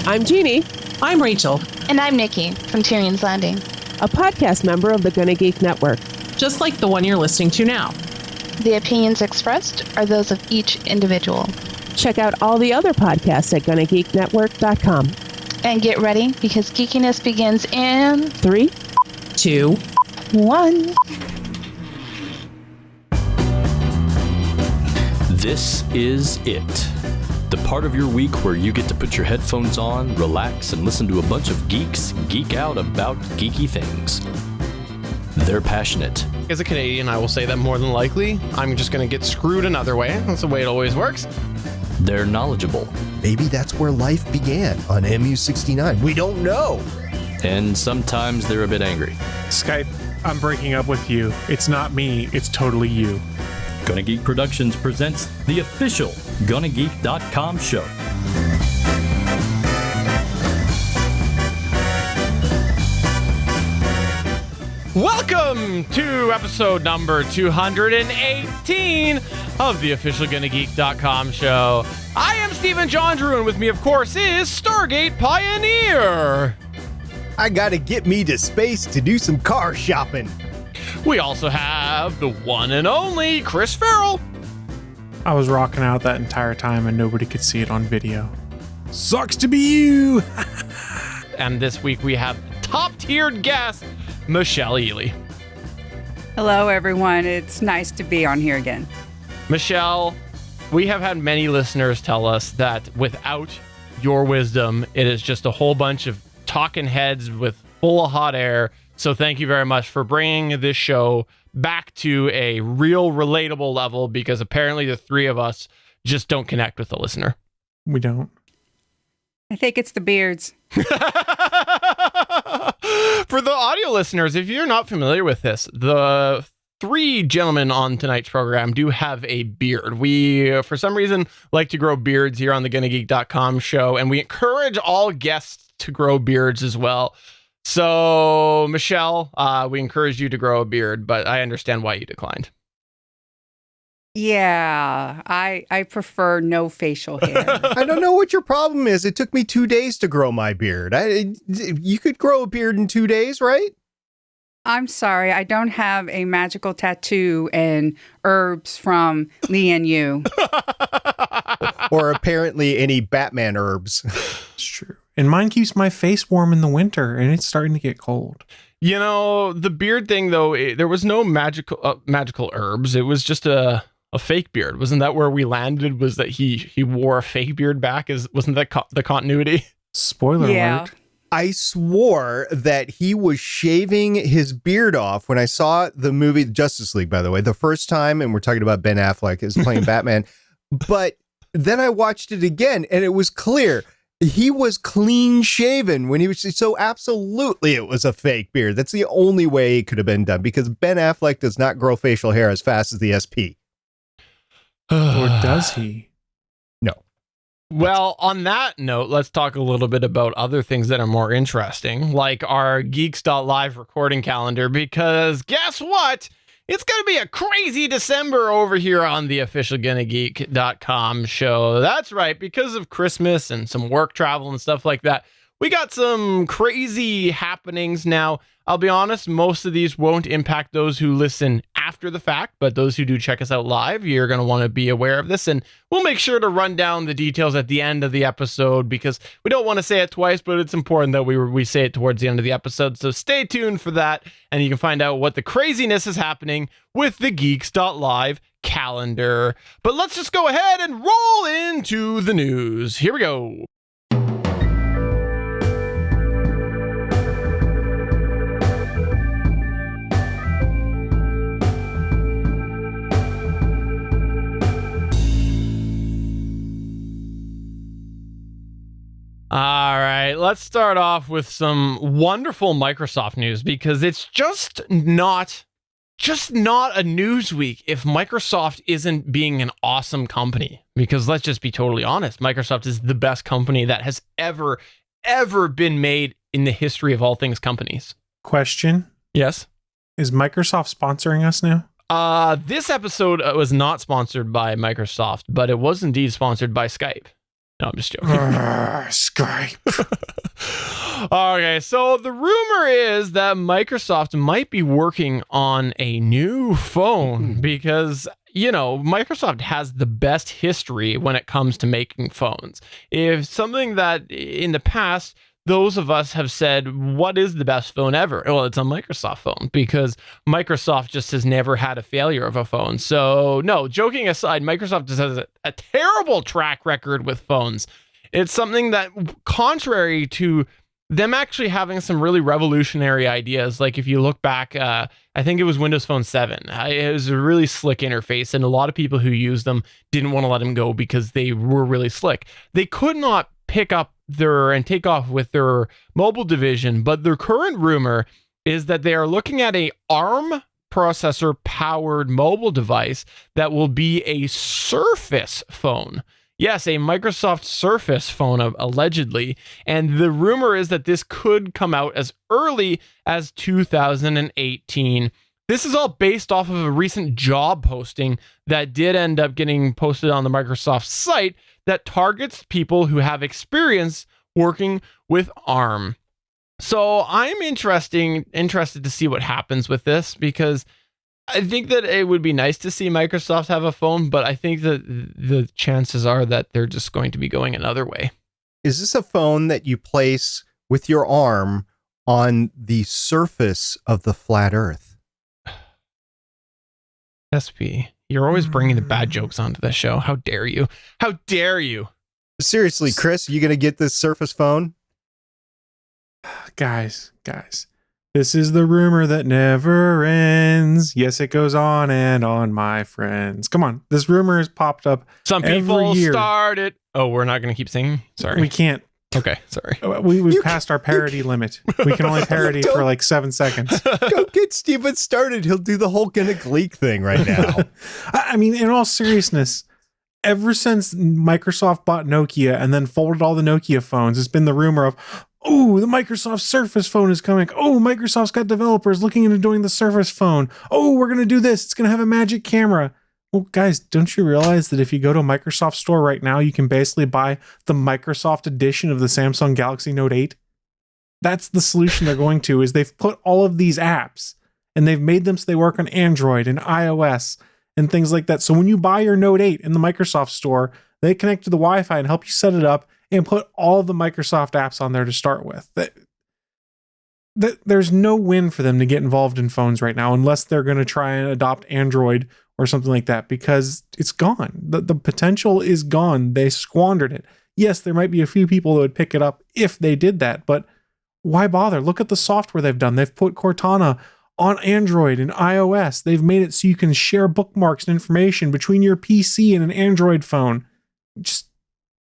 I'm Jeannie. I'm Rachel. And I'm Nikki from Tyrion's Landing, a podcast member of the GonnaGeek Network. Just like the one you're listening to now. The opinions expressed are those of each individual. Check out all the other podcasts at GonnaGeekNetwork.com. And get ready, because geekiness begins in 3, 2, 1. This is it. The part of your week where you get to put your headphones on, relax, and listen to a bunch of geeks geek out about geeky things. They're passionate. As a Canadian, I will say that more than likely, I'm just going to get screwed another way. That's the way it always works. They're knowledgeable. Maybe that's where life began, on MU-69. We don't know. And sometimes they're a bit angry. Skype, I'm breaking up with you. It's not me, it's totally you. GonnaGeek Productions presents the official GonnaGeek.com show. Welcome to episode number 218 of the official GonnaGeek.com show. I am Stephen John Drew, and with me, of course, is Stargate Pioneer. I gotta get me to space to do some car shopping. We also have the one and only Chris Farrell. I was rocking out that entire time and nobody could see it on video. Sucks to be you! And this week we have top-tiered guest, Michelle Ealey. Hello, everyone. It's nice to be on here again. Michelle, we have had many listeners tell us that without your wisdom, it is just a whole bunch of talking heads with full of hot air. So thank you very much for bringing this show back to a real relatable level, because apparently the three of us just don't connect with the listener. We don't. I think it's the beards. For the audio listeners, if you're not familiar with this, the three gentlemen on tonight's program do have a beard. We, for some reason, like to grow beards here on the GonnaGeek.com show, and we encourage all guests to grow beards as well. So, Michelle, we encouraged you to grow a beard, but I understand why you declined. Yeah, I prefer no facial hair. I don't know what your problem is. It took me 2 days to grow my beard. You could grow a beard in 2 days, right? I'm sorry, I don't have a magical tattoo and herbs from Lee and you. Or apparently any Batman herbs. It's true. And mine keeps my face warm in the winter, and it's starting to get cold. You know, the beard thing, though, there was no magical herbs. It was just a fake beard. Wasn't that where we landed? Was that he wore a fake beard back? Wasn't that the continuity? Spoiler alert. I swore that he was shaving his beard off when I saw the movie Justice League, by the way, the first time, and we're talking about Ben Affleck is playing Batman. But then I watched it again, and it was clear he was clean shaven when he was, so absolutely it was a fake beard. That's the only way it could have been done, because Ben Affleck does not grow facial hair as fast as the SP. Or does he? No. Well, on that note, let's talk a little bit about other things that are more interesting, like our Geeks.live recording calendar, because guess what? It's going to be a crazy December over here on the official GonnaGeek.com show. That's right, because of Christmas and some work travel and stuff like that. We got some crazy happenings now. I'll be honest, most of these won't impact those who listen after the fact, but those who do check us out live, you're going to want to be aware of this, and we'll make sure to run down the details at the end of the episode, because we don't want to say it twice, but it's important that we say it towards the end of the episode, so stay tuned for that, and you can find out what the craziness is happening with the Geeks.live calendar. But let's just go ahead and roll into the news. Here we go. All right, let's start off with some wonderful Microsoft news, because it's just not a news week if Microsoft isn't being an awesome company. Because let's just be totally honest, Microsoft is the best company that has ever been made in the history of all things companies. Question. Yes? Is Microsoft sponsoring us now? This episode was not sponsored by Microsoft, but it was indeed sponsored by Skype. No, I'm just joking. Skype. Okay, so the rumor is that Microsoft might be working on a new phone because, Microsoft has the best history when it comes to making phones. If something that in the past, those of us have said, what is the best phone ever? Well, it's a Microsoft phone because Microsoft just has never had a failure of a phone. So no, joking aside, Microsoft just has a terrible track record with phones. It's something that, contrary to them actually having some really revolutionary ideas, like if you look back, I think it was Windows Phone 7. It was a really slick interface, and a lot of people who used them didn't want to let them go because they were really slick. They could not pick up and take off with their mobile division, but their current rumor is that they are looking at a ARM processor powered mobile device that will be a Surface phone. Yes, a Microsoft Surface phone, allegedly. And the rumor is that this could come out as early as 2018. This is all based off of a recent job posting that did end up getting posted on the Microsoft site that targets people who have experience working with ARM. So I'm interested to see what happens with this, because I think that it would be nice to see Microsoft have a phone, but I think that the chances are that they're just going to be going another way. Is this a phone that you place with your arm on the surface of the flat Earth? SP, you're always bringing the bad jokes onto the show. How dare you? How dare you? Seriously, Chris, you going to get this Surface phone? Guys. This is the rumor that never ends. Yes, it goes on and on, my friends. Come on. This rumor has popped up. Some people started. Oh, we're not going to keep singing? Sorry. We can't. Okay, sorry. We've passed our parody limit. We can only parody for like 7 seconds. Don't get Steven started. He'll do the whole GonnaGeek thing right now. I mean, in all seriousness, ever since Microsoft bought Nokia and then folded all the Nokia phones, it's been the rumor of, oh, the Microsoft Surface phone is coming. Oh, Microsoft's got developers looking into doing the Surface phone. Oh, we're going to do this. It's going to have a magic camera. Well, guys, don't you realize that if you go to a Microsoft store right now, you can basically buy the Microsoft edition of the Samsung Galaxy Note 8? That's the solution they're going to, is they've put all of these apps and they've made them so they work on Android and iOS and things like that. So when you buy your Note 8 in the Microsoft store, they connect to the Wi-Fi and help you set it up and put all of the Microsoft apps on there to start with. There's no win for them to get involved in phones right now unless they're going to try and adopt Android or something like that, because it's gone. The potential is gone. They squandered it. Yes, there might be a few people that would pick it up if they did that, but why bother? Look at the software they've done. They've put Cortana on Android and iOS. They've made it so you can share bookmarks and information between your PC and an Android phone. Just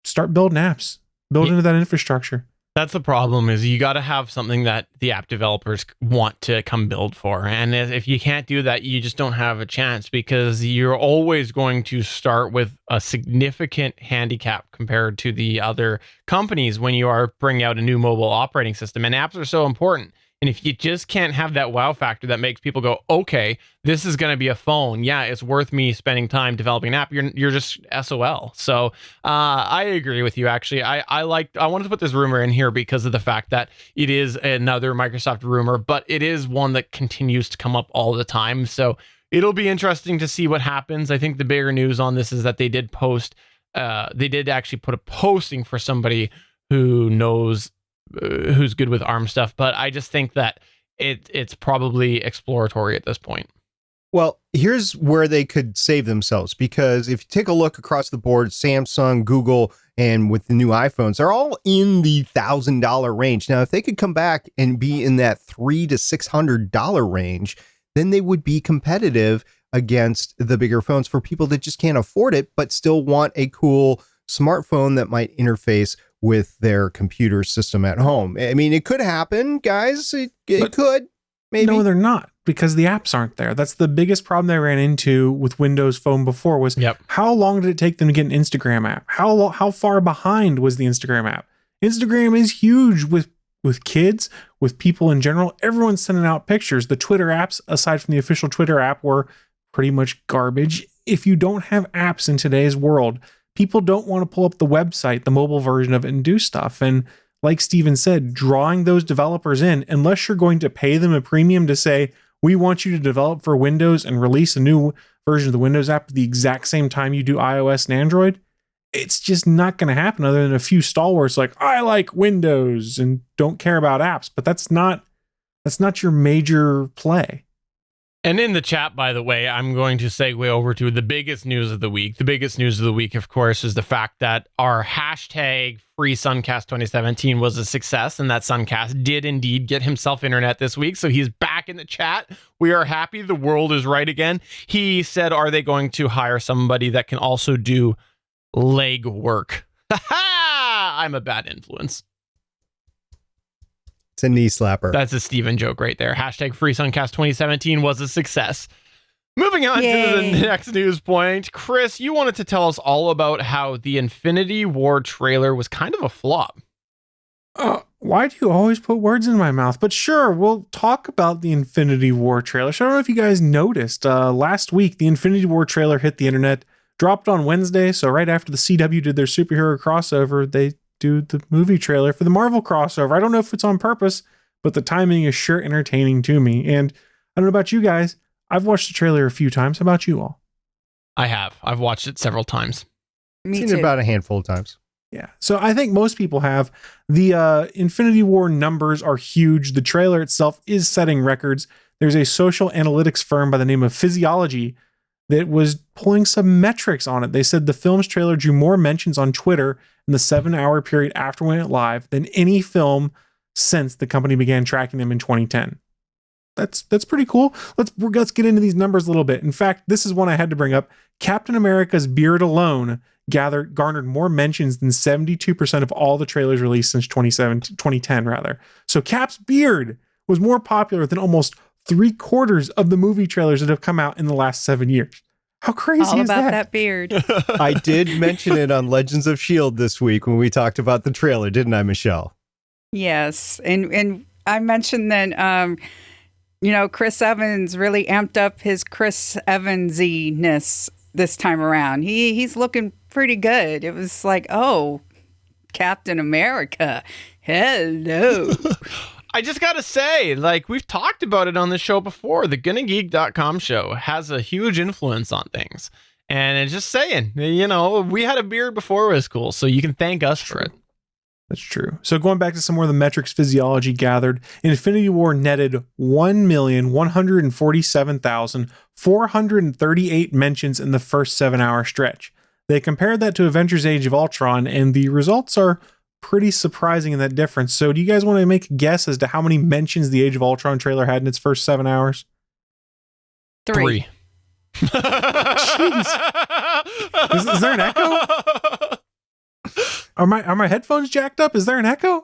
start building apps. Build into that infrastructure. That's the problem, is you got to have something that the app developers want to come build for. And if you can't do that, you just don't have a chance, because you're always going to start with a significant handicap compared to the other companies when you are bringing out a new mobile operating system. And apps are so important. And if you just can't have that wow factor that makes people go, okay, this is going to be a phone. Yeah, it's worth me spending time developing an app. You're just SOL. So I agree with you, actually. I wanted to put this rumor in here because of the fact that it is another Microsoft rumor, but it is one that continues to come up all the time. So it'll be interesting to see what happens. I think the bigger news on this is that they did actually put a posting for somebody who knows who's good with ARM stuff, but I just think that it's probably exploratory at this point. Well, here's where they could save themselves, because if you take a look across the board, Samsung, Google, and with the new iPhones, they're all in the $1,000 range. Now, if they could come back and be in that $300 to $600 range, then they would be competitive against the bigger phones for people that just can't afford it, but still want a cool smartphone that might interface with their computer system at home. I mean, it could happen, guys. It could, maybe. No, they're not, because the apps aren't there. That's the biggest problem they ran into with Windows Phone before was, how long did it take them to get an Instagram app? How far behind was the Instagram app? Instagram is huge with kids, with people in general. Everyone's sending out pictures. The Twitter apps, aside from the official Twitter app, were pretty much garbage. If you don't have apps in today's world, people don't want to pull up the website, the mobile version of it, and do stuff. And like Steven said, drawing those developers in, unless you're going to pay them a premium to say, we want you to develop for Windows and release a new version of the Windows app at the exact same time you do iOS and Android, it's just not going to happen other than a few stalwarts like, I like Windows and don't care about apps. But that's not your major play. And in the chat, by the way, I'm going to segue over to the biggest news of the week. The biggest news of the week, of course, is the fact that our hashtag Free Suncast 2017 was a success, and that Suncast did indeed get himself internet this week. So he's back in the chat. We are happy. The world is right again. He said, are they going to hire somebody that can also do leg work? I'm a bad influence. It's a knee slapper. That's a Steven joke right there. Hashtag Free Suncast 2017 was a success. Moving on to the next news point. Chris, you wanted to tell us all about how the Infinity War trailer was kind of a flop. Why do you always put words in my mouth? But sure, we'll talk about the Infinity War trailer. So I don't know if you guys noticed, last week, the Infinity War trailer hit the internet, dropped on Wednesday. So right after the CW did their superhero crossover, they do the movie trailer for the Marvel crossover. I don't know if it's on purpose, but the timing is sure entertaining to me. And I don't know about you guys. I've watched the trailer a few times. How about you all? I have. I've watched it several times. Me Seen too. it about a handful of times. Yeah. So I think most people have. The Infinity War numbers are huge. The trailer itself is setting records. There's a social analytics firm by the name of Physiology that was pulling some metrics on it. They said the film's trailer drew more mentions on Twitter in the 7-hour period after it went live than any film since the company began tracking them in 2010. That's pretty cool. Let's get into these numbers a little bit. In fact, this is one I had to bring up. Captain America's beard alone garnered more mentions than 72% of all the trailers released since 2010 rather. So Cap's beard was more popular than almost 3/4 of the movie trailers that have come out in the last 7 years. How crazy All is about that? that beard. I did mention it on Legends of S.H.I.E.L.D. this week when we talked about the trailer, didn't I, Michelle? Yes. And I mentioned that, Chris Evans really amped up his Chris Evansiness this time around. He's looking pretty good. It was like, oh, Captain America. Hello. I just got to say, we've talked about it on the show before. The GonnaGeek.com show has a huge influence on things. And it's just saying, we had a beard before it was cool, so you can thank us for it. That's true. So going back to some more of the metrics Physiology gathered, Infinity War netted 1,147,438 mentions in the first 7-hour stretch. They compared that to Avengers Age of Ultron, and the results are pretty surprising in that difference. So do you guys want to make a guess as to how many mentions the Age of Ultron trailer had in its first 7 hours? 3. Jeez. Is there an echo? Are my headphones jacked up? Is there an echo?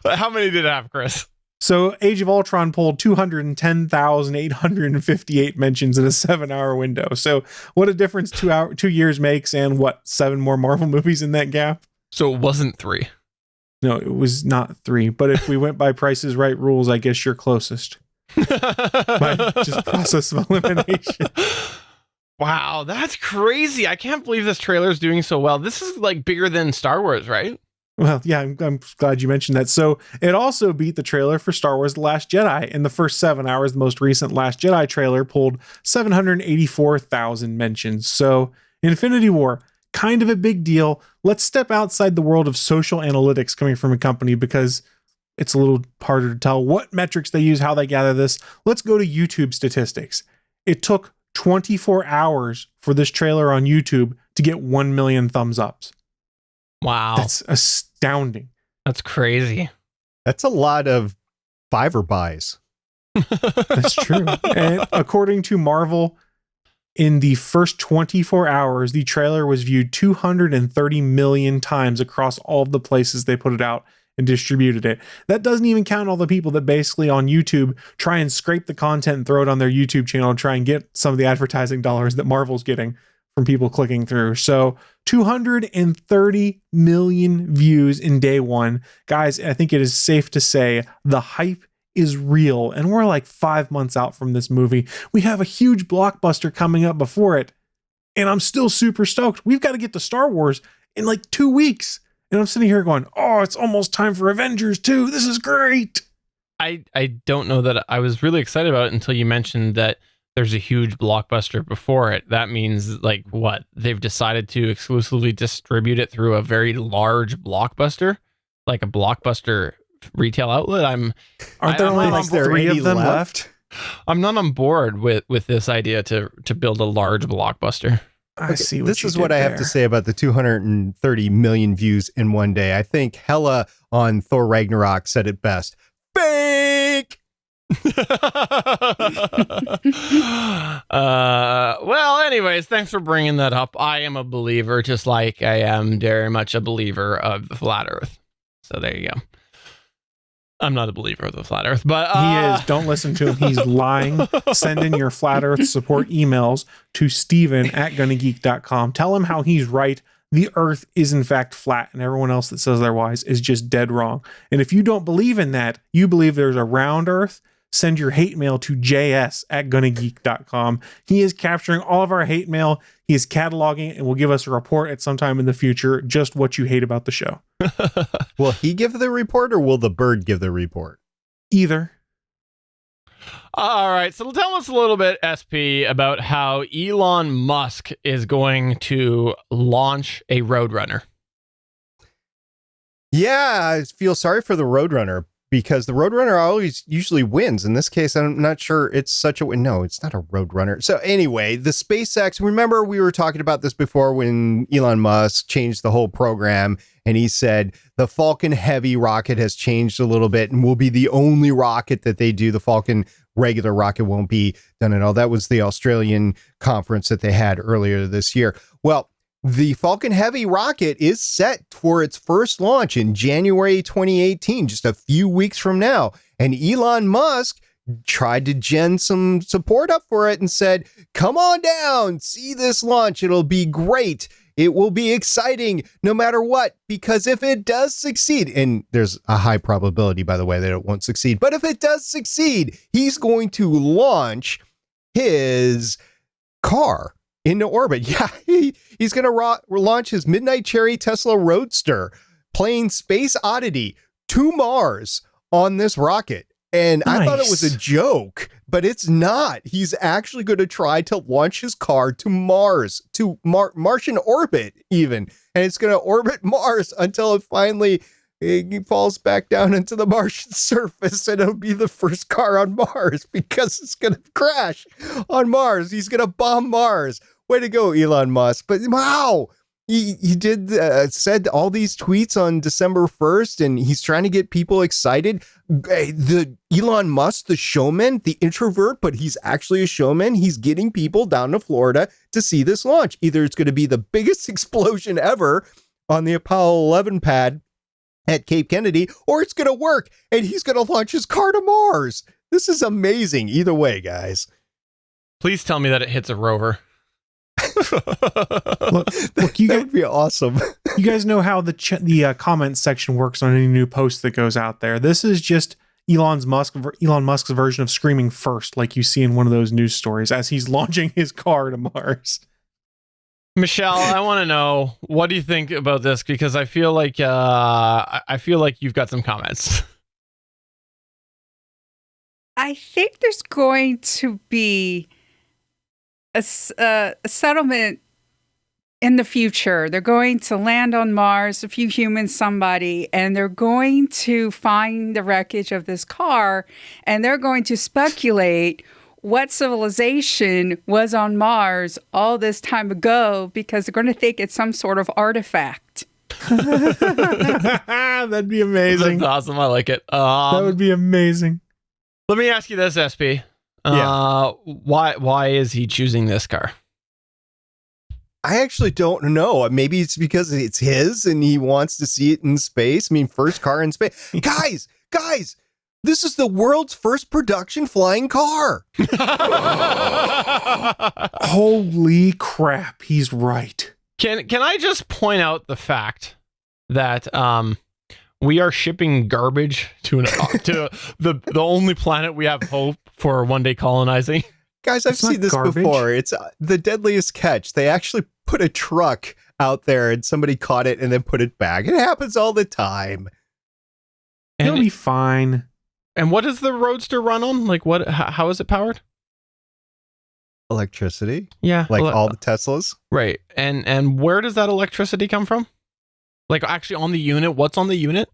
How many did it have, Chris? So Age of Ultron pulled 210,858 mentions in a 7-hour window. So what a difference 2 years makes, and what, 7 more Marvel movies in that gap? So it wasn't 3. No, it was not 3. But if we went by Price is Right rules, I guess you're closest. By just process of elimination. Wow, that's crazy. I can't believe this trailer is doing so well. This is bigger than Star Wars, right? Well, yeah, I'm glad you mentioned that. So it also beat the trailer for Star Wars The Last Jedi. In the first 7 hours, the most recent Last Jedi trailer pulled 784,000 mentions. So Infinity War, kind of a big deal. Let's step outside the world of social analytics coming from a company, because it's a little harder to tell what metrics they use, how they gather this. Let's go to YouTube statistics. It took 24 hours for this trailer on YouTube to get 1 million thumbs ups. Wow. That's astounding. That's crazy. That's a lot of Fiverr buys. That's true. And according to Marvel, in the first 24 hours, the trailer was viewed 230 million times across all of the places they put it out and distributed it. That doesn't even count all the people that basically on YouTube try and scrape the content and throw it on their YouTube channel and try and get some of the advertising dollars that Marvel's getting from people clicking through. So 230 million views in day one. Guys, I think it is safe to say the hype is real, and we're 5 months out from this movie. We have a huge blockbuster coming up before it. And I'm still super stoked. We've got to get to Star Wars in like 2 weeks. And I'm sitting here going, oh, it's almost time for Avengers 2. This is great. I don't know that I was really excited about it until you mentioned that there's a huge blockbuster before it. That means like what? They've decided to exclusively distribute it through a very large blockbuster, like a blockbuster retail outlet. Aren't there only like 3 of them left? I'm not on board with this idea to build a large blockbuster. I see. This is what I have to say about the 230 million views in one day. I think Hela on Thor Ragnarok said it best. Fake. Well, anyways, thanks for bringing that up. I am a believer, just like I am very much a believer of the flat Earth. So there you go. I'm not a believer of the flat Earth, but he is. Don't listen to him. He's lying. Send in your flat Earth support emails to Steven@GonnaGeek.com. Tell him how he's right. The Earth is in fact flat, and everyone else that says otherwise is just dead wrong. And if you don't believe in that, you believe there's a round Earth, send your hate mail to js@GonnaGeek.com. He is capturing all of our hate mail. He is cataloging it and will give us a report at some time in the future, just what you hate about the show. Will he give the report or will the bird give the report? Either. All right, so tell us a little bit, SP, about how Elon Musk is going to launch a Roadrunner. Yeah, I feel sorry for the Roadrunner because the Roadrunner always usually wins. In this case, I'm not sure it's such a win. No, it's not a Roadrunner. So anyway, the SpaceX, remember we were talking about this before when Elon Musk changed the whole program and he said the Falcon Heavy rocket has changed a little bit and will be the only rocket that they do. The Falcon regular rocket won't be done at all. That was the Australian conference that they had earlier this year. Well, the Falcon Heavy rocket is set for its first launch in January 2018, just a few weeks from now. And Elon Musk tried to gen some support up for it and said, come on down, see this launch. It'll be great. It will be exciting no matter what, because if it does succeed, and there's a high probability, by the way, that it won't succeed, but if it does succeed, he's going to launch his car into orbit. Yeah, he's going to launch his Midnight Cherry Tesla Roadster, playing Space Oddity to Mars on this rocket. And nice. I thought it was a joke, but it's not. He's actually going to try to launch his car to Mars, to Martian orbit even. And it's going to orbit Mars until it finally he falls back down into the Martian surface, and it'll be the first car on Mars because it's going to crash on Mars. He's going to bomb Mars. Way to go, Elon Musk. But wow, he did said all these tweets on December 1st, and he's trying to get people excited. The Elon Musk, the showman, the introvert, but he's actually a showman. He's getting people down to Florida to see this launch. Either it's going to be the biggest explosion ever on the Apollo 11 pad at Cape Kennedy, or it's going to work, and he's going to launch his car to Mars. This is amazing. Either way, guys. Please tell me that it hits a rover. Look, you that guys, would be awesome. You guys know how the comment section works on any new post that goes out there. This is just Elon Musk's version of screaming first, like you see in one of those news stories as he's launching his car to Mars. Michelle, I want to know, what do you think about this? Because I feel like you've got some comments. I think there's going to be a settlement in the future. They're going to land on Mars, a few humans, somebody, and they're going to find the wreckage of this car, and they're going to speculate what civilization was on Mars all this time ago, because they're going to think it's some sort of artifact. That'd be amazing. That's awesome. I like it. That would be amazing. Let me ask you this, SP. Why is he choosing this car? I actually don't know. Maybe it's because it's his and he wants to see it in space. I mean, first car in space. Guys, this is the world's first production flying car. Holy crap, he's right. Can I just point out the fact that we are shipping garbage to the only planet we have hope for one day colonizing? Guys, I've It's not seen this garbage. before. It's the deadliest catch. They actually put a truck out there and somebody caught it and then put it back. It happens all the time. It'll be fine. And what does the Roadster run on? Like, what? How is it powered? Electricity, Yeah, like all the Teslas. right. And where does that electricity come from? Like, actually, on the unit, what's on the unit?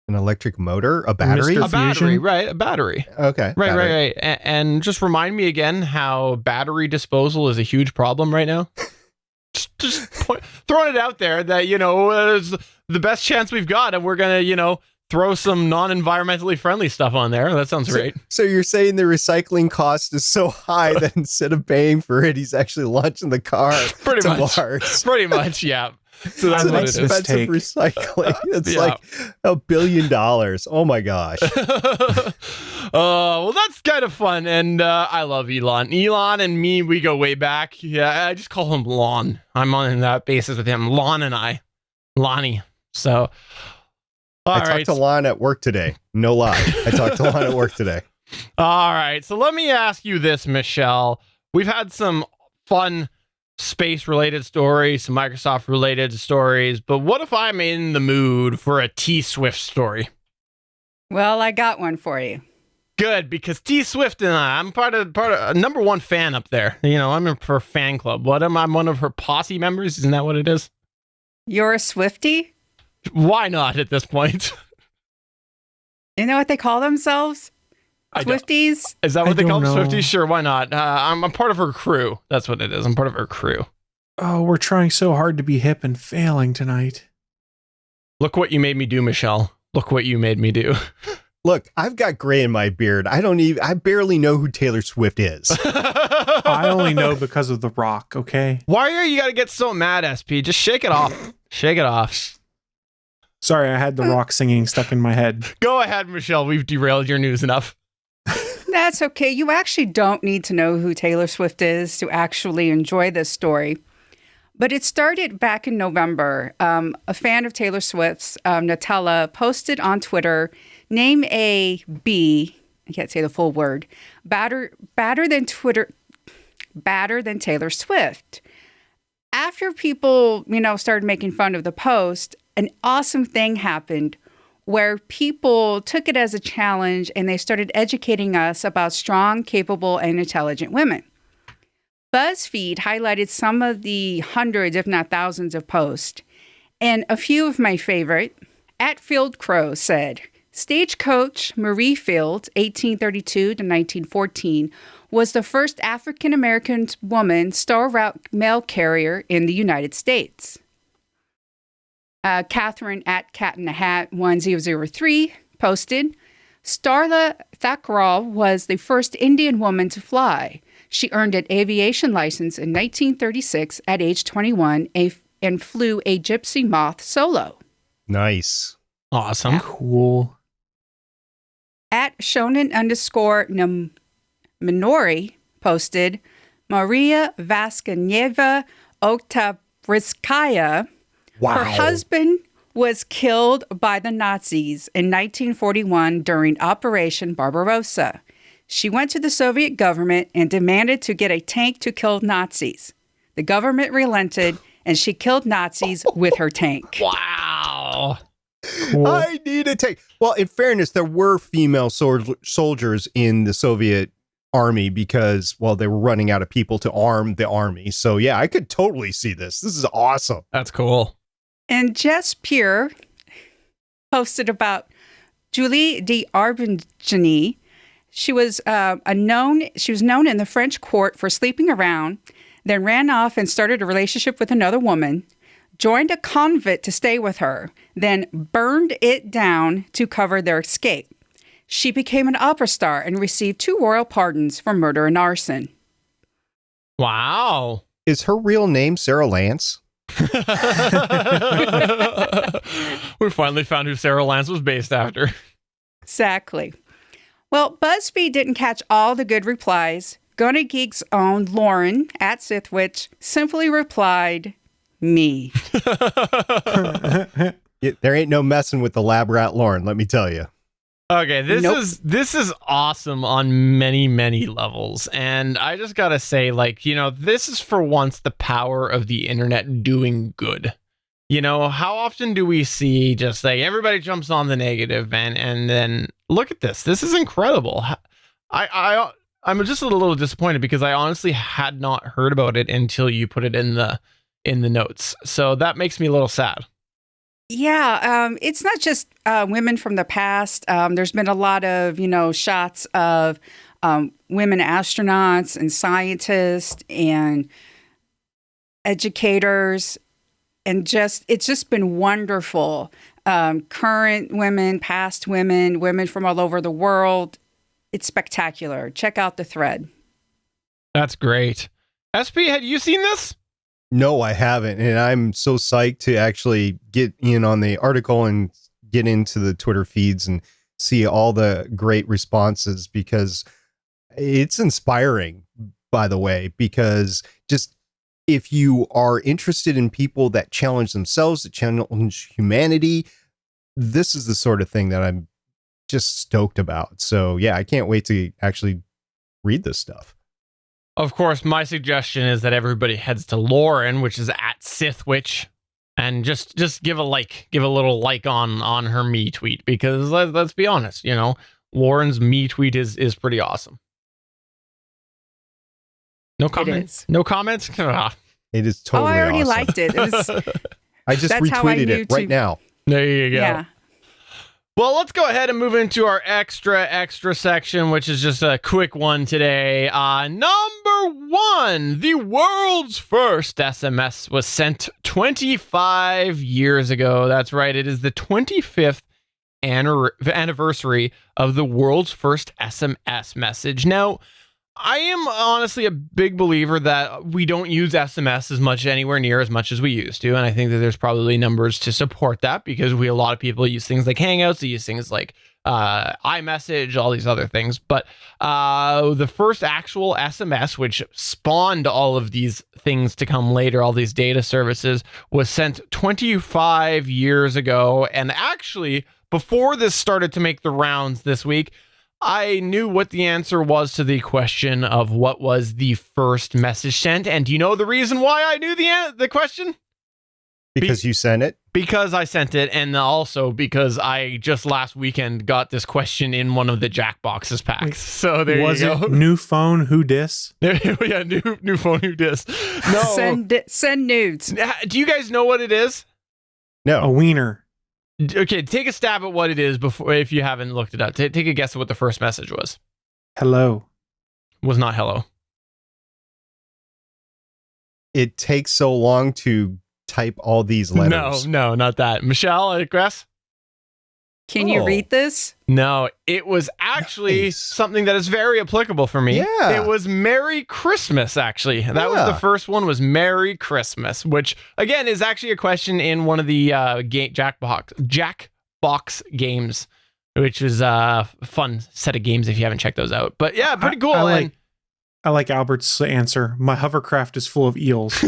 An electric motor, a battery. Mr. A battery, Fusion? right? A battery. Okay, Right, battery. right. And just remind me again how battery disposal is a huge problem right now. Throwing it out there that, is the best chance we've got, and we're going to, throw some non-environmentally friendly stuff on there. That sounds great. So you're saying the recycling cost is so high that instead of paying for it, he's actually launching the car Pretty to much. Mars. Pretty much, yeah. So that's It's an what it is. expensive take. recycling. It's Yeah. like $1 billion. Oh my gosh. Well, that's kind of fun, and I love Elon. Elon and me, we go way back. Yeah, I just call him Lon. I'm on that basis with him. Lon and I. Lonnie. So, all I right. talked to Lon at work today. No lie. I talked to Lon at work today. All right. So let me ask you this, Michelle. We've had some fun space-related stories, some Microsoft-related stories, but what if I'm in the mood for a T-Swift story? Well, I got one for you. Good, because T-Swift and I'm part of a number one fan up there. I'm in her fan club. What am I? I'm one of her posse members. Isn't that what it is? You're a Swiftie? Why not at this point? You know what they call themselves? I don't- Swifties? Is that what I they call them? don't know. Swifties? Sure, why not? I'm part of her crew. That's what it is. I'm part of her crew. Oh, we're trying so hard to be hip and failing tonight. Look what you made me do, Michelle. Look what you made me do. Look, I've got gray in my beard. I barely know who Taylor Swift is. I only know because of The Rock, okay? Why are you got to get so mad, SP? Just shake it off. Shake it off. Sorry, I had The Rock singing stuck in my head. Go ahead, Michelle. We've derailed your news enough. That's okay. You actually don't need to know who Taylor Swift is to actually enjoy this story. But it started back in November. A fan of Taylor Swift's, Nutella, posted on Twitter, name a bee, I can't say the full word, badder than Taylor Swift. After people, started making fun of the post, an awesome thing happened where people took it as a challenge and they started educating us about strong, capable, and intelligent women. BuzzFeed highlighted some of the hundreds, if not thousands, of posts. And a few of my favorite, at Field Crow said, Stagecoach Marie Field, 1832 to 1914, was the first African-American woman Star Route mail carrier in the United States. Catherine at Cat in the Hat 1003 posted, Starla Thakral was the first Indian woman to fly. She earned an aviation license in 1936 at age 21 and flew a Gypsy Moth solo. Nice. Awesome. Cool. At Shonen_Minori posted, Maria Vaskoneva Oktabrskaya. Wow. Her husband was killed by the Nazis in 1941 during Operation Barbarossa. She went to the Soviet government and demanded to get a tank to kill Nazis. The government relented, and she killed Nazis with her tank. Wow. Cool. I need a tank. Well, in fairness, there were female soldiers in the Soviet army because, well, they were running out of people to arm the army. So, yeah, I could totally see this. This is awesome. That's cool. And Jess Pure posted about Julie d'Arbigny. She was known in the French court for sleeping around, then ran off and started a relationship with another woman, joined a convent to stay with her, then burned it down to cover their escape. She became an opera star and received 2 royal pardons for murder and arson. Wow. Is her real name Sarah Lance? We finally found who Sarah Lance was based after. Exactly. Well, BuzzFeed didn't catch all the good replies. GonnaGeek's own Lauren at Sithwich simply replied, me. There ain't no messing with the lab rat Lauren, let me tell you. Okay, Nope. this is awesome on many levels. And I just got to say, like, you know, this is for once the power of the internet doing good. You know, how often do we see just like everybody jumps on the negative and then look at this. This is incredible. I'm just a little disappointed because I honestly had not heard about it until you put it in the notes. So that makes me a little sad. Yeah, it's not just women from the past. There's been a lot of, shots of women astronauts and scientists and educators, and it's just been wonderful. Current women, past women, women from all over the world. It's spectacular. Check out the thread. That's great. SP, had you seen this? No, I haven't. And I'm so psyched to actually get in on the article and get into the Twitter feeds and see all the great responses, because it's inspiring, by the way, because just if you are interested in people that challenge themselves, that challenge humanity, this is the sort of thing that I'm just stoked about. So yeah, I can't wait to actually read this stuff. Of course, my suggestion is that everybody heads to Lauren, which is at Sithwitch, and just give a little like on her me tweet, because let's be honest, Lauren's me tweet is pretty awesome. No comments. No comments. It is totally. I already awesome. liked it. I just retweeted it right now. There you go. Yeah. Well, let's go ahead and move into our extra section, which is just a quick one today. Number one, the world's first SMS was sent 25 years ago. That's right. It is the 25th anniversary of the world's first SMS message. Now, I am honestly a big believer that we don't use SMS anywhere near as much as we used to. And I think that there's probably numbers to support that, because a lot of people use things like Hangouts, they use things like iMessage, all these other things. But the first actual SMS, which spawned all of these things to come later, all these data services, was sent 25 years ago. And actually, before this started to make the rounds this week, I knew what the answer was to the question of what was the first message sent. And do you know the reason why I knew the question? Because you sent it? Because I sent it, and also because I just last weekend got this question in one of the Jackboxes packs. Wait, so there you go. Was it new phone, who dis? Yeah, new phone, who dis? No. Send nudes. Do you guys know what it is? No. A wiener. Okay, take a stab at what it is before, if you haven't looked it up. Take a guess at what the first message was. Hello. Was not hello. It takes so long to type all these letters. No, not that. Michelle, a guess? Can you read this? No, it was actually something that is very applicable for me. Yeah. It was Merry Christmas, actually. That was the first one, was Merry Christmas, which, again, is actually a question in one of the Jackbox games, which is a fun set of games if you haven't checked those out. But yeah, pretty cool. I like Albert's answer. My hovercraft is full of eels.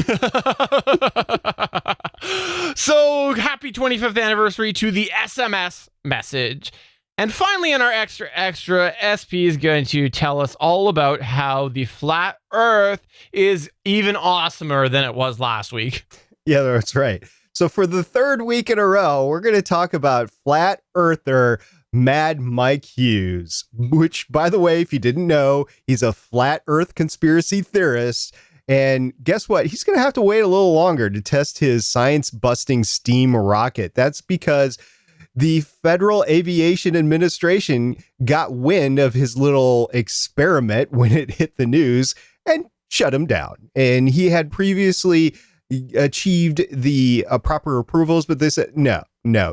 So happy 25th anniversary to the SMS message. And finally, in our extra, SP is going to tell us all about how the flat Earth is even awesomer than it was last week. Yeah, that's right. So for the third week in a row, we're going to talk about flat earther Mad Mike Hughes, which, by the way, if you didn't know, he's a flat earth conspiracy theorist. And guess what? He's going to have to wait a little longer to test his science-busting steam rocket. That's because the Federal Aviation Administration got wind of his little experiment when it hit the news and shut him down. And he had previously achieved the proper approvals, but they said, no,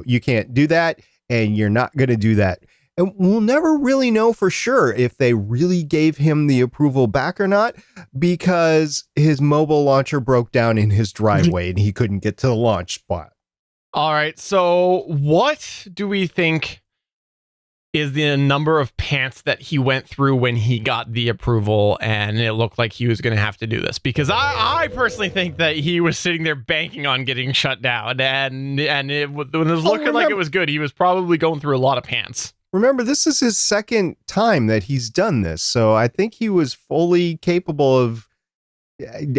you can't do that, and you're not going to do that. And we'll never really know for sure if they really gave him the approval back or not, because his mobile launcher broke down in his driveway and he couldn't get to the launch spot. All right, so what do we think is the number of pants that he went through when he got the approval and it looked like he was going to have to do this? Because I personally think that he was sitting there banking on getting shut down, and when it was looking like it was good, he was probably going through a lot of pants. remember, this is his second time that he's done this. So I think he was fully capable of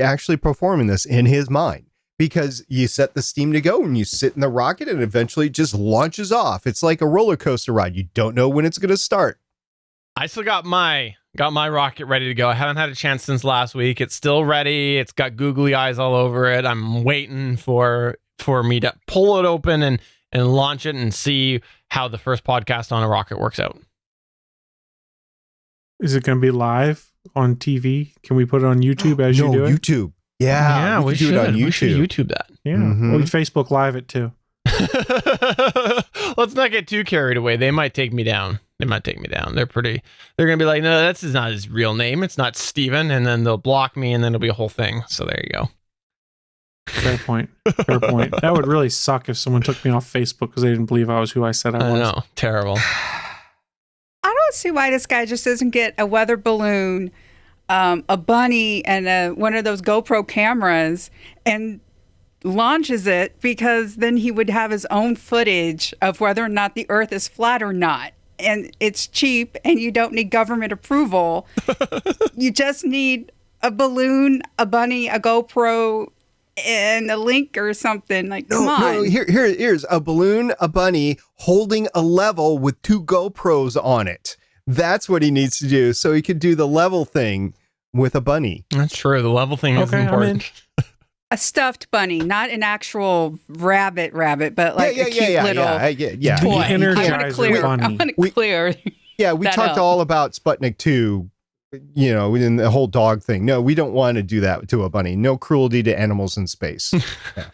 actually performing this in his mind, because you set the steam to go and you sit in the rocket and eventually it just launches off. It's like a roller coaster ride. You don't know when it's going to start. I still got my rocket ready to go. I haven't had a chance since last week. It's still ready. It's got googly eyes all over it. I'm waiting for me to pull it open and launch it and see how the first podcast on a rocket works out. Is it going to be live on TV? Can we put it on YouTube as you do it? YouTube. Yeah, we should do it on YouTube. We should YouTube that. Yeah. Mhm. Well, Facebook Live it too. Let's not get too carried away. They might take me down. They're going to be like, no, that's not his real name. It's not Steven. And then they'll block me and then it'll be a whole thing. So there you go. Fair point. Fair point. That would really suck if someone took me off Facebook because they didn't believe I was who I said I was. I know. Terrible. I don't see why this guy just doesn't get a weather balloon, a bunny, and one of those GoPro cameras and launches it, because then he would have his own footage of whether or not the Earth is flat or not. And it's cheap and you don't need government approval. You just need a balloon, a bunny, a GoPro, and a link or something. Like, come on. No, here's a balloon, a bunny holding a level with 2 GoPros on it. That's what he needs to do, so he could do the level thing with a bunny. That's true. The level thing is important. A stuffed bunny, not an actual rabbit, but like a cute little toy. I want to clear. Yeah, we that talked up. all about Sputnik 2, in the whole dog thing. No, we don't want to do that to a bunny. No cruelty to animals in space. Yeah.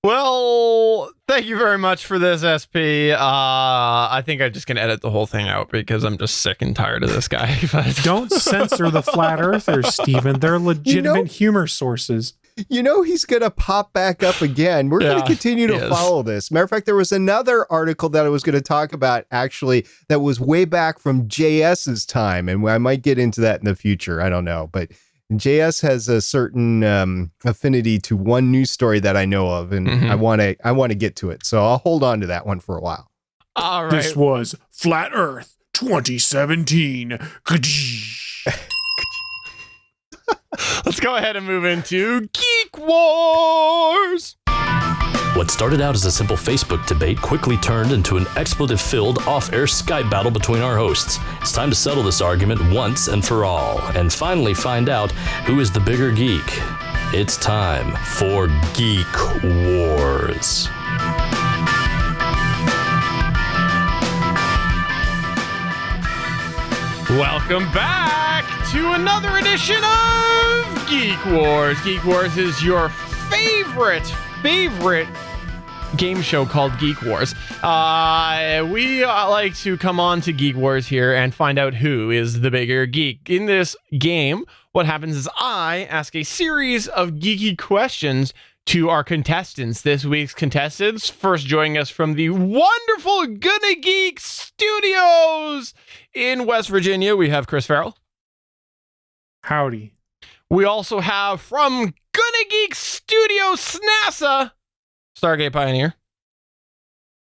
Well, thank you very much for this, SP. I think I'm just going to edit the whole thing out because I'm just sick and tired of this guy. Don't censor the flat earthers, Stephen. They're legitimate humor sources. He's going to pop back up again. We're going to continue to follow this. Matter of fact, there was another article that I was going to talk about, actually, that was way back from JS's time. And I might get into that in the future. I don't know. But JS has a certain affinity to one news story that I know of, and I want to get to it. So I'll hold on to that one for a while. All right. This was Flat Earth 2017. Let's go ahead and move into Geek Wars. What started out as a simple Facebook debate quickly turned into an expletive-filled off-air Skype battle between our hosts. It's time to settle this argument once and for all, and finally find out who is the bigger geek. It's time for Geek Wars. Welcome back to another edition of Geek Wars. Geek Wars is your favorite game show called Geek Wars. We like to come on to Geek Wars here and find out who is the bigger geek. In this game, what happens is I ask a series of geeky questions to our contestants. This week's contestants, first joining us from the wonderful GonnaGeek Studios in West Virginia, we have Chris Farrell. Howdy. We also have from GonnaGeek Studios NASA, Stargate Pioneer.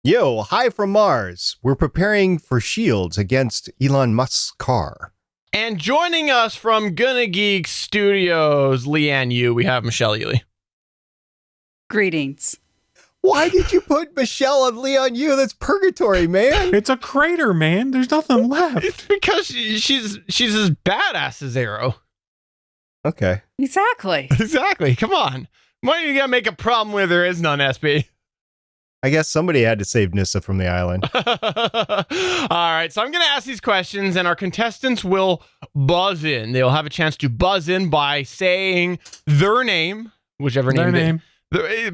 Yo, hi from Mars. We're preparing for shields against Elon Musk's car. And joining us from GonnaGeek Studios, Leanne Yu, we have Michelle Ealey. Greetings. Why did you put Michelle and Leon Yu? That's purgatory, man. It's a crater, man. There's nothing left. It's because she's as badass as Arrow. Okay. Exactly. Exactly. Come on. Why are you gonna make a problem where there is none, SB? I guess somebody had to save Nissa from the island. All right, so I'm going to ask these questions, and our contestants will buzz in. They'll have a chance to buzz in by saying their name, whichever name.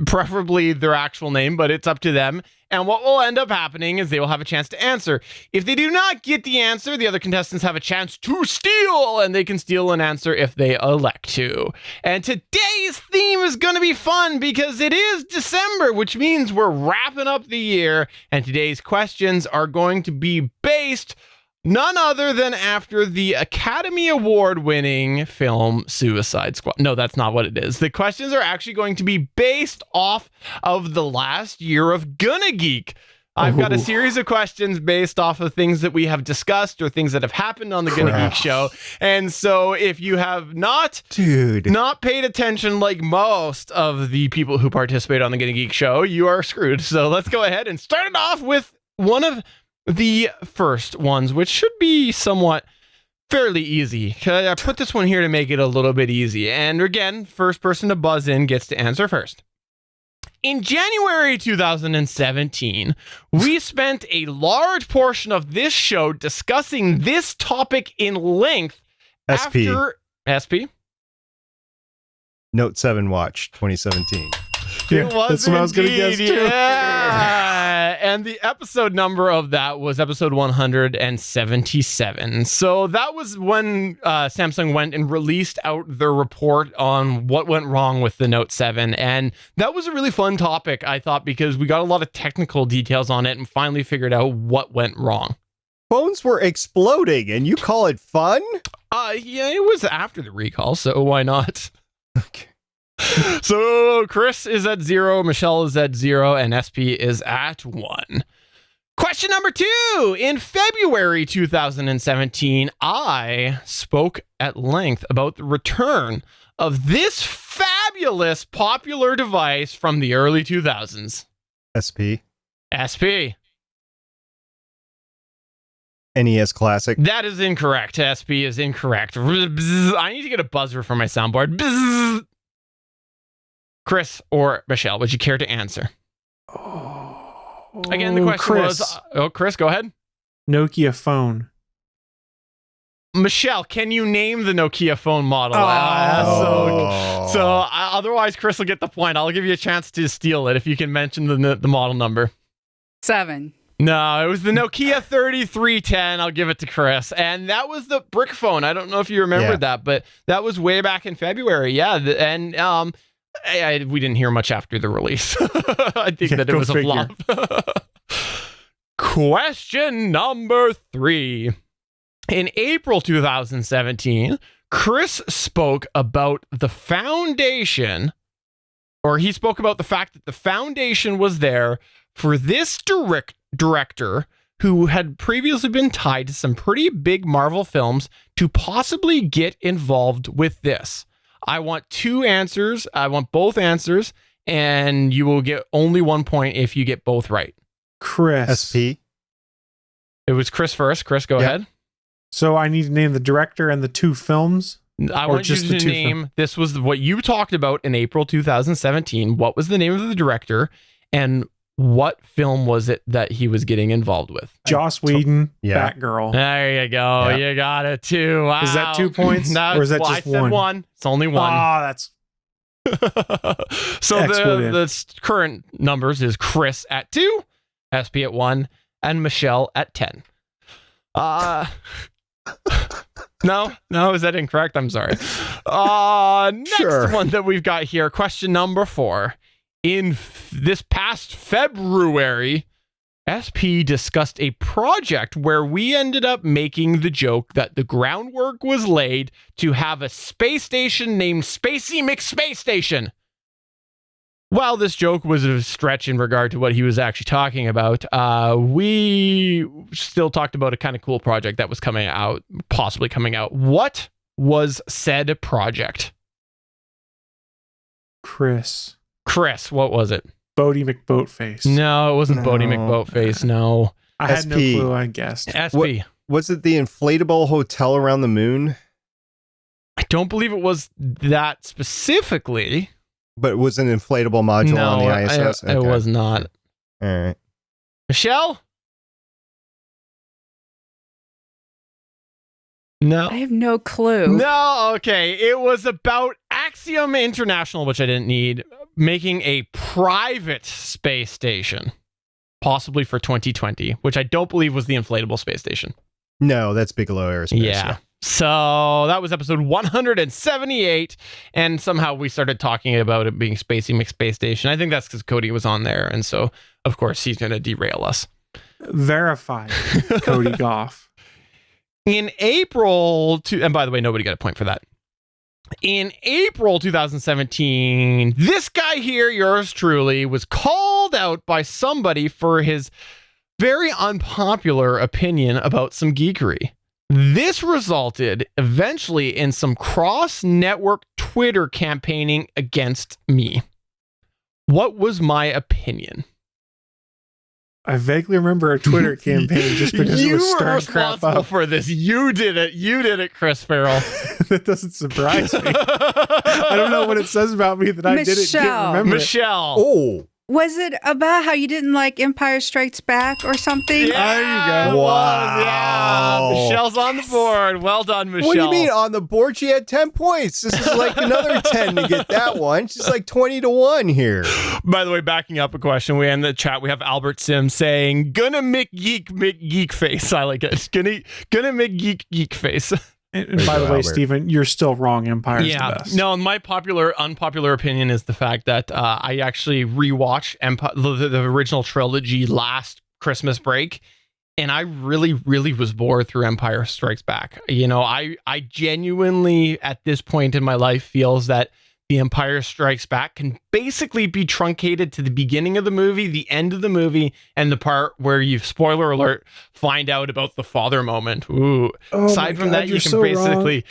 Preferably their actual name, but it's up to them. And what will end up happening is they will have a chance to answer. If they do not get the answer, the other contestants have a chance to steal, and they can steal an answer if they elect to. And today's theme is going to be fun because it is December, which means we're wrapping up the year, and today's questions are going to be based none other than after the Academy Award-winning film Suicide Squad. No, that's not what it is. The questions are actually going to be based off of the last year of GonnaGeek. I've got a series of questions based off of things that we have discussed or things that have happened on the GonnaGeek show. And so if you have not paid attention like most of the people who participate on the GonnaGeek show, you are screwed. So let's go ahead and start it off with one of the first ones, which should be somewhat fairly easy. I put this one here to make it a little bit easy. And again, first person to buzz in gets to answer first. In January 2017, we spent a large portion of this show discussing this topic in length after SP. Note 7 Watch 2017. It was that's what I was going to guess too. Yeah. And the episode number of that was episode 177. So that was when Samsung went and released out their report on what went wrong with the Note 7. And that was a really fun topic, I thought, because we got a lot of technical details on it and finally figured out what went wrong. Phones were exploding and you call it fun? Yeah, it was after the recall, so why not? Okay. So Chris is at 0, Michelle is at 0, and SP is at 1. Question number 2. In February 2017, I spoke at length about the return of this fabulous popular device from the early 2000s. SP. SP. NES Classic. That is incorrect. SP is incorrect. I need to get a buzzer for my soundboard. Bzz. Chris or Michelle, would you care to answer? Again, the question was... Chris, go ahead. Nokia phone. Michelle, can you name the Nokia phone model? Otherwise, Chris will get the point. I'll give you a chance to steal it if you can mention the model number. 7. No, it was the Nokia 3310. I'll give it to Chris. And that was the brick phone. I don't know if you remembered that, but that was way back in February. Yeah, and... we didn't hear much after the release. I think that it was a flop. Question number 3. In April 2017, Chris spoke about the foundation, or he spoke about the fact that the foundation was there for this director who had previously been tied to some pretty big Marvel films to possibly get involved with this. I want 2 answers. I want both answers, and you will get only 1 point if you get both right. Chris. SP. It was Chris first. Chris, go ahead. So I need to name the director and the 2 films? I want you to name, this was what you talked about in April 2017. What was the name of the director, and what film was it that he was getting involved with? Joss Whedon, Batgirl. There you go. Yeah. You got it too. Wow. Is that 2 points? Or is that just I said 1? It's only 1. That's so the current numbers is Chris at 2, SP at 1, and Michelle at 10. No, is that incorrect? I'm sorry. Next one that we've got here, question number 4. In this past February, SP discussed a project where we ended up making the joke that the groundwork was laid to have a space station named Spacey McSpace Station. While this joke was a stretch in regard to what he was actually talking about, we still talked about a kind of cool project that was possibly coming out. What was said project? Chris, what was it? Bodie McBoatface. No, it wasn't Bodie McBoatface. No. I had no clue. I guessed. SP. Was it the inflatable hotel around the moon? I don't believe it was that specifically. But it was an inflatable module on the ISS? It was not. All right. Michelle? No. I have no clue. No, okay. It was about Axiom International, which I didn't need, making a private space station, possibly for 2020, which I don't believe was the inflatable space station. No, that's Bigelow Aerospace. Yeah. So that was episode 178, and somehow we started talking about it being Spacey McSpace Station. I think that's because Cody was on there, and so, of course, he's going to derail us. Verified. Cody Goff. In April, and by the way, nobody got a point for that. In April 2017, this guy here, yours truly, was called out by somebody for his very unpopular opinion about some geekery. This resulted eventually in some cross-network Twitter campaigning against me. What was my opinion? I vaguely remember a Twitter campaign just because it was You were stirring crap responsible up. for this. You did it, Chris Farrell. That doesn't surprise me. I don't know what it says about me that I didn't Michelle. remember. Michelle. Oh, Was it about how you didn't like Empire Strikes Back or something? Yeah, There you go. it was, Wow. yeah. Michelle's on the board. Well done, Michelle. what do you mean on the board? She had 10 points. This is like another 10 to get that one. She's like 20-1 here. By the way, backing up a question, we in the chat we have Albert Sim saying, "Gonna make geek face." I like it. Gonna make geek face. And by the way, Albert. Stephen, you're still wrong. Empire's the best. No, my unpopular opinion is the fact that I actually rewatched the original trilogy last Christmas break, and I really was bored through Empire Strikes Back. You know, I genuinely at this point in my life feels that The Empire Strikes Back can basically be truncated to the beginning of the movie, the end of the movie, and the part where you, spoiler alert, find out about the father moment. Ooh. Oh Aside my from God, that, you you're can so basically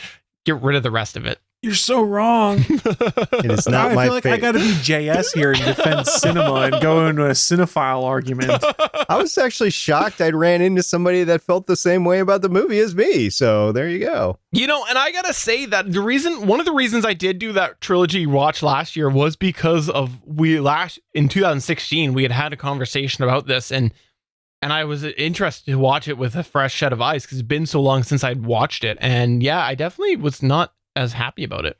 get rid of the rest of it. You're so wrong. It is not I my feel like I favorite. got to be JS here and defend cinema and go into a cinephile argument. I was actually shocked I ran into somebody that felt the same way about the movie as me. So there you go. You know, and I gotta say that one of the reasons I did do that trilogy watch last year was because of in 2016 we had a conversation about this, and I was interested to watch it with a fresh set of eyes because it's been so long since I'd watched it, and yeah, I definitely was not as happy about it.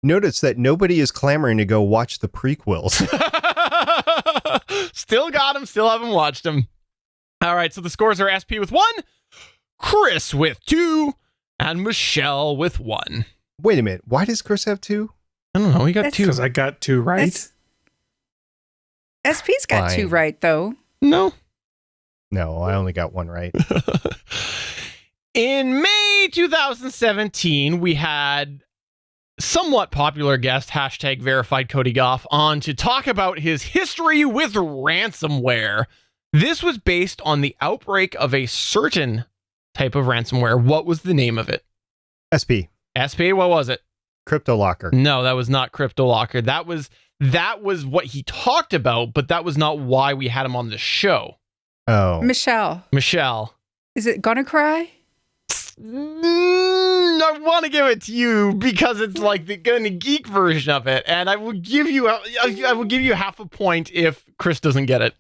Notice that nobody is clamoring to go watch the prequels. Still got them, still haven't watched them. All right, so the scores are SP with 1, Chris with 2, and Michelle with 1. Wait a minute. Why does Chris have 2? I don't know, we got That's 2. Because I got 2 right. SP's got Fine. 2 right, though. No. No, I only got 1 right. In May 2017, we had somewhat popular guest, #verified Cody Goff, on to talk about his history with ransomware. This was based on the outbreak of a certain type of ransomware. What was the name of it? SP, SP, what was it? Crypto Locker. No, that was not CryptoLocker. That was what he talked about, but that was not why we had him on the show. Oh. Michelle, Michelle. is it Gonna Cry? I want to give it to you because it's like the GonnaGeek version of it, and I will give you half a point if Chris doesn't get it.